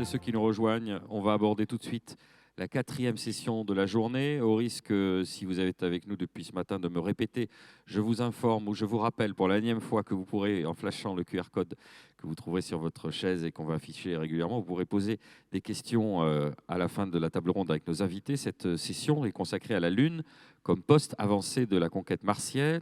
Ceux qui nous rejoignent, on va aborder tout de suite la 4e session de la journée. Au risque, si vous êtes avec nous depuis ce matin, de me répéter, je vous informe ou je vous rappelle pour la 9e fois que vous pourrez, en flashant le QR code que vous trouverez sur votre chaise et qu'on va afficher régulièrement, vous pourrez poser des questions à la fin de la table ronde avec nos invités. Cette session est consacrée à la Lune comme poste avancé de la conquête martienne,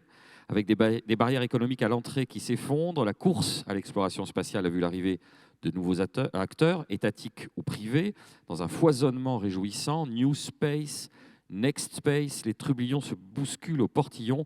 avec des barrières économiques à l'entrée qui s'effondrent. La course à l'exploration spatiale a vu l'arrivée de nouveaux acteurs, étatiques ou privés, dans un foisonnement réjouissant. New Space, Next Space, les trublions se bousculent au portillon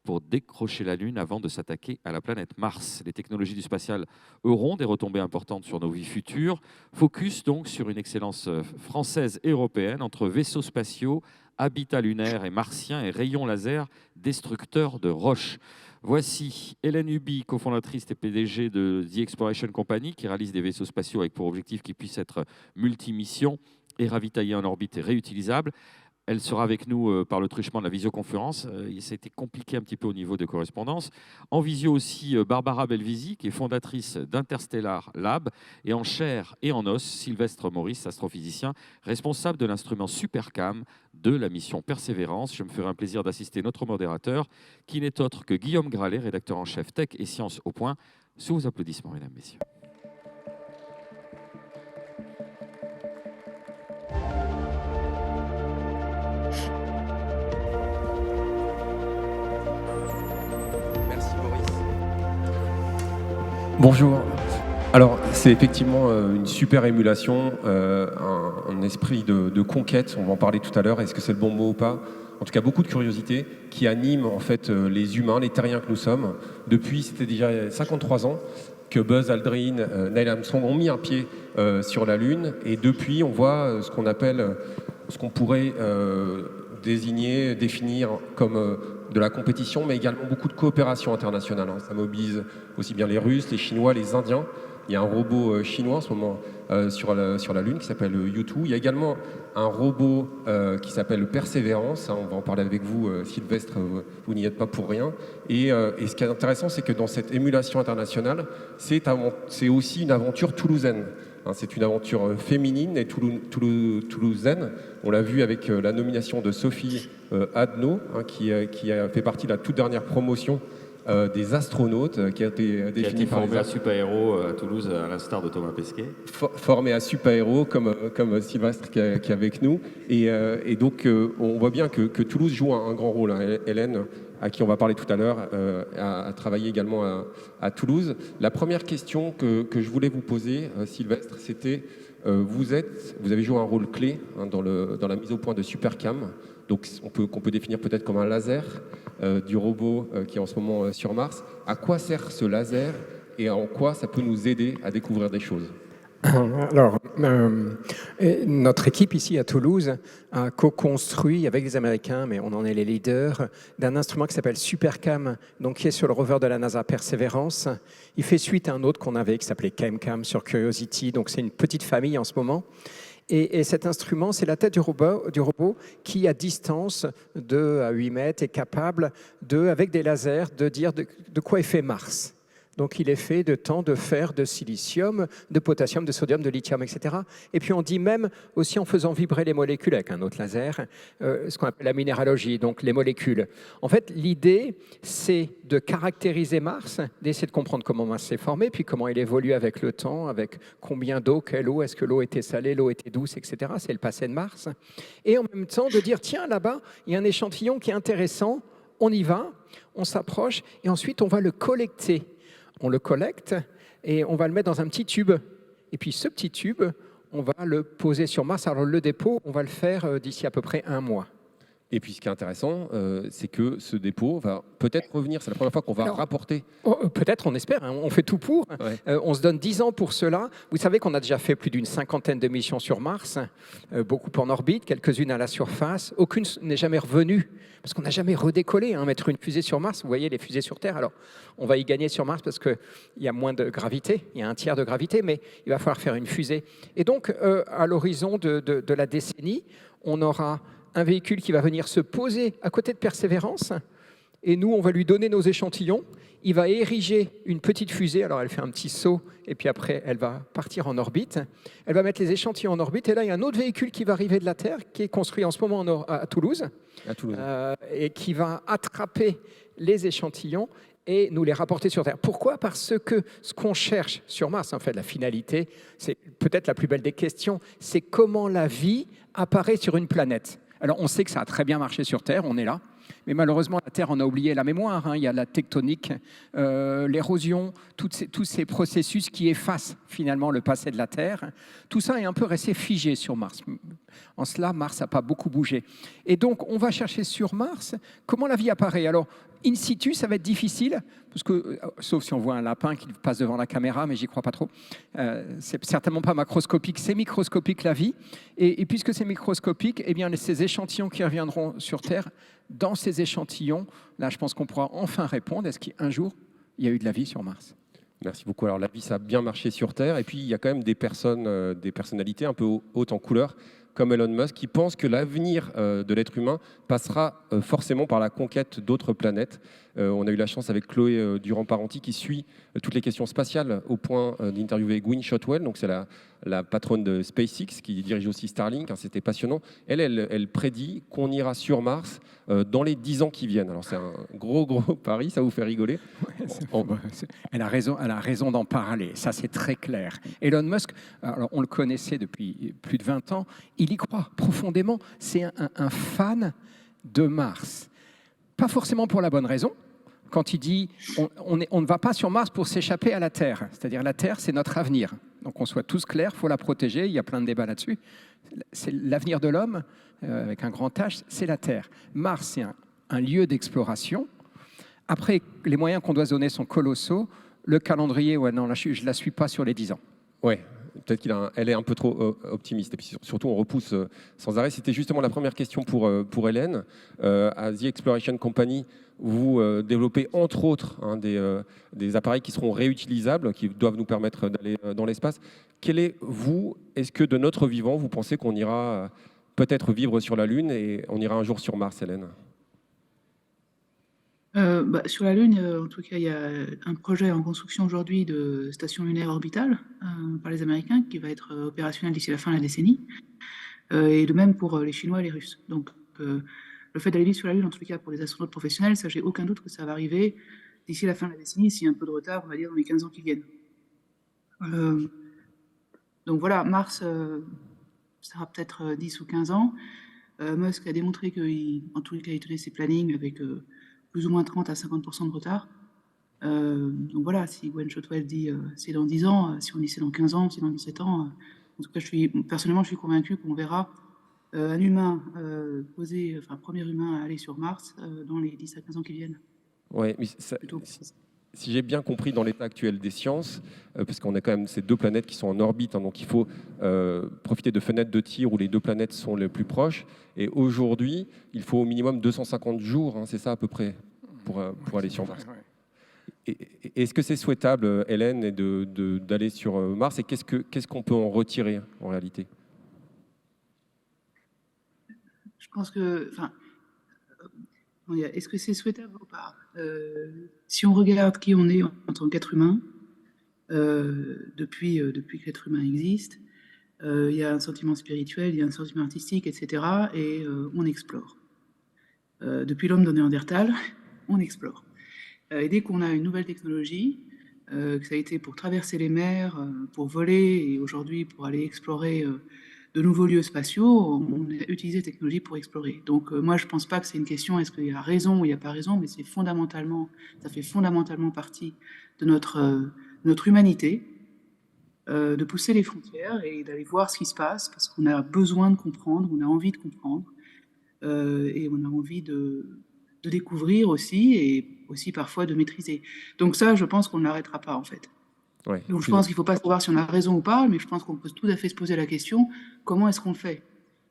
pour décrocher la Lune avant de s'attaquer à la planète Mars. Les technologies du spatial auront des retombées importantes sur nos vies futures. Focus donc sur une excellence française et européenne entre vaisseaux spatiaux, habitats lunaires et martiens et rayons laser destructeurs de roches. Voici Hélène Huby, cofondatrice et PDG de The Exploration Company, qui réalise des vaisseaux spatiaux avec pour objectif qu'ils puissent être multimissions et ravitaillés en orbite et réutilisables. Elle sera avec nous par le truchement de la visioconférence. Ça a été compliqué un petit peu au niveau de correspondance. En visio aussi, Barbara Belvisi, qui est fondatrice d'Interstellar Lab, et en chair et en os, Sylvestre Maurice, astrophysicien, responsable de l'instrument Supercam de la mission Persévérance. Je me ferai un plaisir d'assister notre modérateur, qui n'est autre que Guillaume Gralet, rédacteur en chef Tech et Sciences au Point. Sous vos applaudissements, mesdames, messieurs. Bonjour. Alors, c'est effectivement une super émulation, un esprit de conquête, on va en parler tout à l'heure, est-ce que c'est le bon mot ou pas? En tout cas, beaucoup de curiosité qui anime en fait les humains, les terriens que nous sommes. Depuis, c'était déjà 53 ans que Buzz Aldrin, Neil Armstrong ont mis un pied sur la Lune, et depuis, on voit ce qu'on appelle, ce qu'on pourrait définir comme de la compétition, mais également beaucoup de coopération internationale. Ça mobilise aussi bien les Russes, les Chinois, les Indiens. Il y a un robot chinois en ce moment sur la Lune qui s'appelle U2. Il y a également un robot qui s'appelle Persévérance. On va en parler avec vous, Sylvestre, vous n'y êtes pas pour rien. Et ce qui est intéressant, c'est que dans cette émulation internationale, c'est aussi une aventure toulousaine. C'est une aventure féminine et toulousaine. On l'a vu avec la nomination de Sophie Adno, qui a fait partie de la toute dernière promotion des astronautes, qui a été définie par formé à Supaéro à Toulouse, à l'instar de Thomas Pesquet. Formé à Supaéro, comme Sylvestre qui est avec nous. Et donc, on voit bien que Toulouse joue un grand rôle. Hélène, à qui on va parler tout à l'heure, a travaillé également à Toulouse. La première question que je voulais vous poser, Sylvestre, c'était vous avez joué un rôle clé dans la mise au point de Supercam, donc qu'on peut définir peut-être comme un laser du robot qui est en ce moment sur Mars. À quoi sert ce laser et en quoi ça peut nous aider à découvrir des choses? Alors, notre équipe ici à Toulouse a co-construit avec les Américains, mais on en est les leaders, d'un instrument qui s'appelle Supercam, donc qui est sur le rover de la NASA Perseverance. Il fait suite à un autre qu'on avait qui s'appelait ChemCam sur Curiosity, donc c'est une petite famille en ce moment. Et cet instrument, c'est la tête du robot qui, à distance de 2 à 8 mètres, est capable, avec des lasers, de dire de quoi est fait Mars. Donc, il est fait de tant de fer, de silicium, de potassium, de sodium, de lithium, etc. Et puis, on dit même, aussi en faisant vibrer les molécules avec un autre laser, ce qu'on appelle la minéralogie, donc les molécules. En fait, l'idée, c'est de caractériser Mars, d'essayer de comprendre comment Mars s'est formé, puis comment il évolue avec le temps, avec combien d'eau, quelle eau, est-ce que l'eau était salée, l'eau était douce, etc. C'est le passé de Mars. Et en même temps, de dire, tiens, là-bas, il y a un échantillon qui est intéressant, on y va, on s'approche, et ensuite, on va le collecter. On le collecte et on va le mettre dans un petit tube. Et puis ce petit tube, on va le poser sur Mars. Alors le dépôt, on va le faire d'ici à peu près 1 mois. Et puis ce qui est intéressant, c'est que ce dépôt va peut-être revenir. C'est la première fois qu'on va rapporter. Peut-être, on espère, hein, on fait tout pour. Ouais. On se donne 10 ans pour cela. Vous savez qu'on a déjà fait plus d'une 50aine de missions sur Mars, beaucoup en orbite, quelques-unes à la surface. Aucune n'est jamais revenue, parce qu'on n'a jamais redécollé. Hein, mettre une fusée sur Mars, vous voyez les fusées sur Terre, alors on va y gagner sur Mars parce qu'il y a moins de gravité, il y a un tiers de gravité, mais il va falloir faire une fusée. Et donc, à l'horizon de la décennie, on aura un véhicule qui va venir se poser à côté de Persévérance, et nous, on va lui donner nos échantillons. Il va ériger une petite fusée, alors elle fait un petit saut, et puis après, elle va partir en orbite. Elle va mettre les échantillons en orbite, et là, il y a un autre véhicule qui va arriver de la Terre, qui est construit en ce moment à Toulouse, et qui va attraper les échantillons et nous les rapporter sur Terre. Pourquoi ? Parce que ce qu'on cherche sur Mars, en fait, la finalité, c'est peut-être la plus belle des questions, c'est comment la vie apparaît sur une planète. Alors, on sait que ça a très bien marché sur Terre, on est là. Mais malheureusement, la Terre, on a oublié la mémoire. Hein. Il y a la tectonique, l'érosion, tous ces processus qui effacent finalement le passé de la Terre. Tout ça est un peu resté figé sur Mars. En cela, Mars n'a pas beaucoup bougé. Et donc, on va chercher sur Mars comment la vie apparaît. Alors, in situ, ça va être difficile, parce que, sauf si on voit un lapin qui passe devant la caméra, mais j'y crois pas trop. C'est certainement pas macroscopique, c'est microscopique la vie. Et puisque c'est microscopique, eh bien, ces échantillons qui reviendront sur Terre, dans ces échantillons, là, je pense qu'on pourra enfin répondre. Est-ce qu'un jour, il y a eu de la vie sur Mars ? Merci beaucoup. Alors, la vie, ça a bien marché sur Terre. Et puis, il y a quand même des personnes, des personnalités un peu hautes en couleur, comme Elon Musk, qui pensent que l'avenir de l'être humain passera forcément par la conquête d'autres planètes. On a eu la chance avec Chloé Durand-Parenti, qui suit toutes les questions spatiales, au point d'interviewer Gwynne Shotwell. Donc, c'est la patronne de SpaceX, qui dirige aussi Starlink. Hein, c'était passionnant. Elle prédit qu'on ira sur Mars dans les 10 ans qui viennent. Alors, c'est un gros pari, ça vous fait rigoler. Elle a raison d'en parler, ça c'est très clair. Elon Musk, alors on le connaissait depuis plus de 20 ans, il y croit profondément, c'est un fan de Mars. Pas forcément pour la bonne raison, quand il dit on ne va pas sur Mars pour s'échapper à la Terre, c'est-à-dire la Terre c'est notre avenir. Donc qu'on soit tous clairs, il faut la protéger, il y a plein de débats là-dessus. C'est l'avenir de l'homme, avec un grand H, c'est la Terre. Mars c'est un lieu d'exploration. Après, les moyens qu'on doit se donner sont colossaux. Le calendrier, ouais, non, là, je ne la suis pas sur les 10 ans. Oui, peut-être qu'elle est un peu trop optimiste. Et puis surtout, on repousse sans arrêt. C'était justement la première question pour Hélène. À The Exploration Company, vous développez entre autres des appareils qui seront réutilisables, qui doivent nous permettre d'aller dans l'espace. Est-ce que de notre vivant, vous pensez qu'on ira peut-être vivre sur la Lune et on ira un jour sur Mars, Hélène ? Sur la Lune, en tout cas, il y a un projet en construction aujourd'hui de station lunaire orbitale par les Américains qui va être opérationnel d'ici la fin de la décennie, et de même pour les Chinois et les Russes. Donc, le fait d'aller vivre sur la Lune, en tout cas pour les astronautes professionnels, ça, j'ai aucun doute que ça va arriver d'ici la fin de la décennie, s'il y a un peu de retard, on va dire dans les 15 ans qui viennent. Donc voilà, Mars, ça sera peut-être 10 ou 15 ans. Musk a démontré qu'en tous les cas, il tenait ses plannings avec plus ou moins 30 à 50% de retard. Donc voilà, si Gwynne Shotwell dit c'est dans 10 ans, si on dit c'est dans 15 ans, c'est dans 17 ans, en tout cas, personnellement, je suis convaincu qu'on verra un humain premier humain à aller sur Mars dans les 10 à 15 ans qui viennent. Oui, mais si j'ai bien compris dans l'état actuel des sciences, parce qu'on a quand même ces deux planètes qui sont en orbite, hein, donc il faut profiter de fenêtres de tir où les deux planètes sont les plus proches. Et aujourd'hui, il faut au minimum 250 jours, hein, c'est ça à peu près, pour aller sur Mars. Est-ce que c'est souhaitable, Hélène, d'aller sur Mars, et qu'est-ce qu'on peut en retirer en réalité ? Je pense que, est-ce que c'est souhaitable ou pas ? Si on regarde qui on est en tant qu'être humain, depuis que l'être humain existe, il y a un sentiment spirituel, il y a un sentiment artistique, etc. Et on explore. Depuis l'homme de Néandertal, on explore. Et dès qu'on a une nouvelle technologie, que ça a été pour traverser les mers, pour voler, et aujourd'hui pour aller explorer de nouveaux lieux spatiaux, on a utilisé la technologie pour explorer. Donc moi, je ne pense pas que c'est une question est-ce qu'il y a raison ou il n'y a pas raison, mais ça fait fondamentalement partie de notre humanité, de pousser les frontières et d'aller voir ce qui se passe, parce qu'on a besoin de comprendre, on a envie de comprendre. et on a envie de découvrir aussi, et aussi parfois de maîtriser. Donc ça, je pense qu'on ne l'arrêtera pas, en fait. Ouais, Donc je pense qu'il ne faut pas savoir si on a raison ou pas, mais je pense qu'on peut tout à fait se poser la question, comment est-ce qu'on le fait?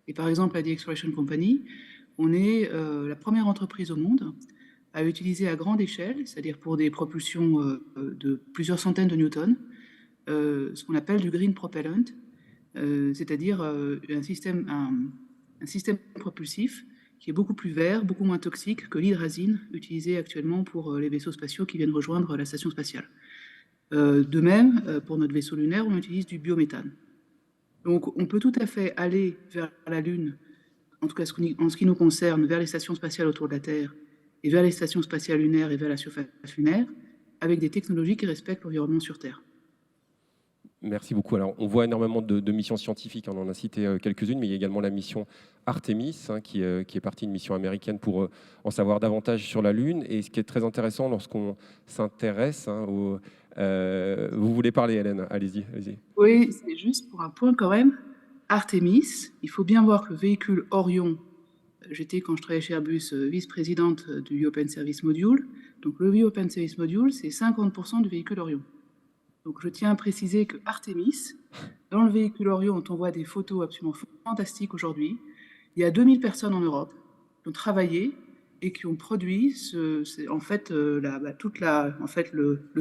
Et par exemple, à The Exploration Company, on est la première entreprise au monde à utiliser à grande échelle, c'est-à-dire pour des propulsions de plusieurs centaines de newtons, ce qu'on appelle du green propellant, c'est-à-dire un système propulsif qui est beaucoup plus vert, beaucoup moins toxique que l'hydrazine utilisée actuellement pour les vaisseaux spatiaux qui viennent rejoindre la station spatiale. De même, pour notre vaisseau lunaire, on utilise du biométhane. Donc on peut tout à fait aller vers la Lune, en tout cas en ce qui nous concerne, vers les stations spatiales autour de la Terre, et vers les stations spatiales lunaires et vers la surface lunaire, avec des technologies qui respectent l'environnement sur Terre. Merci beaucoup. Alors, on voit énormément de missions scientifiques, on en a cité quelques-unes, mais il y a également la mission Artemis, qui est partie d'une mission américaine pour en savoir davantage sur la Lune. Et ce qui est très intéressant lorsqu'on s'intéresse vous voulez parler, Hélène? Allez-y. Oui, c'est juste pour un point quand même. Artemis, il faut bien voir que le véhicule Orion, j'étais quand je travaillais chez Airbus vice-présidente du Open Service Module. Donc le Open Service Module, c'est 50% du véhicule Orion. Donc je tiens à préciser que Artemis, dans le véhicule Orion, on voit des photos absolument fantastiques aujourd'hui. Il y a 2000 personnes en Europe qui ont travaillé et qui ont produit le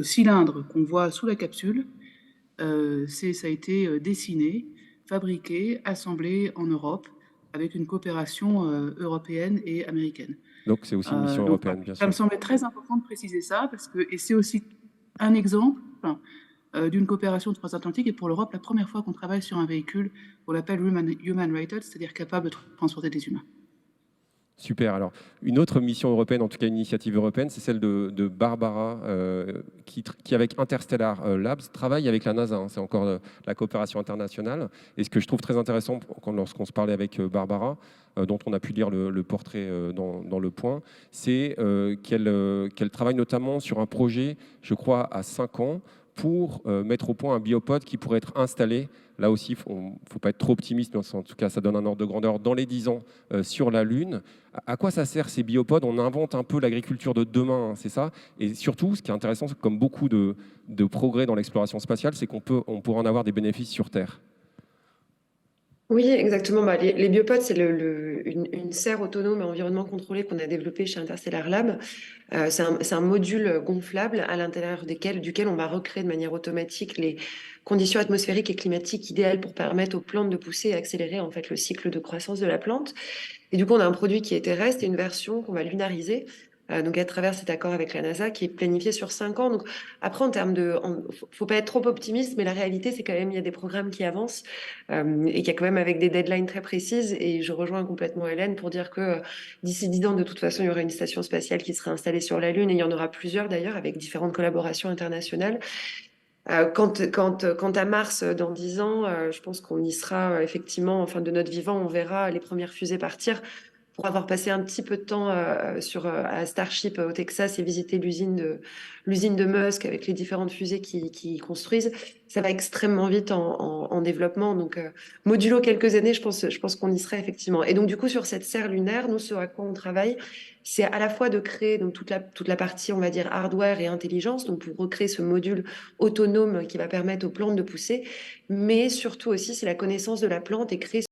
cylindre qu'on voit sous la capsule. Ça a été dessiné, fabriqué, assemblé en Europe avec une coopération européenne et américaine. Donc c'est aussi une mission européenne, bien sûr. Ça me semblait très important de préciser ça, et c'est aussi un exemple d'une coopération transatlantique, et pour l'Europe, la première fois qu'on travaille sur un véhicule qu'on appelle Human Rated, c'est-à-dire capable de transporter des humains. Super. Alors, une autre mission européenne, en tout cas une initiative européenne, c'est celle de Barbara, qui avec Interstellar Labs, travaille avec la NASA. C'est encore la coopération internationale. Et ce que je trouve très intéressant lorsqu'on se parlait avec Barbara, dont on a pu lire le portrait dans Le Point, c'est qu'elle travaille notamment sur un projet, je crois, à 5 ans, pour mettre au point un biopode qui pourrait être installé. Là aussi, il ne faut pas être trop optimiste, mais en tout cas, ça donne un ordre de grandeur dans les 10 ans sur la Lune. À quoi ça sert ces biopodes? On invente un peu l'agriculture de demain, c'est ça. Et surtout, ce qui est intéressant, c'est que comme beaucoup de progrès dans l'exploration spatiale, c'est qu'on pourra en avoir des bénéfices sur Terre. Oui, exactement. Les biopods, c'est une serre autonome à environnement contrôlé qu'on a développée chez Interstellar Lab. C'est un module gonflable à l'intérieur duquel on va recréer de manière automatique les conditions atmosphériques et climatiques idéales pour permettre aux plantes de pousser et accélérer en fait le cycle de croissance de la plante. Et du coup, on a un produit qui est terrestre et une version qu'on va lunariser. Donc à travers cet accord avec la NASA qui est planifié sur 5 ans. Donc après, faut pas être trop optimiste, mais la réalité, c'est quand même il y a des programmes qui avancent et qu'il y a quand même avec des deadlines très précises. Et je rejoins complètement Hélène pour dire que d'ici 10 ans, de toute façon, il y aura une station spatiale qui sera installée sur la Lune, et il y en aura plusieurs d'ailleurs avec différentes collaborations internationales. Quant à Mars, dans 10 ans, je pense qu'on y sera effectivement, enfin de notre vivant, on verra les premières fusées partir. Pour avoir passé un petit peu de temps à Starship au Texas et visiter l'usine de Musk avec les différentes fusées qui construisent, ça va extrêmement vite en développement. Donc, modulo quelques années, je pense qu'on y serait effectivement. Et donc, du coup, sur cette serre lunaire, nous, ce à quoi on travaille, c'est à la fois de créer donc, toute la partie, on va dire, hardware et intelligence, donc pour recréer ce module autonome qui va permettre aux plantes de pousser, mais surtout aussi, c'est la connaissance de la plante et créer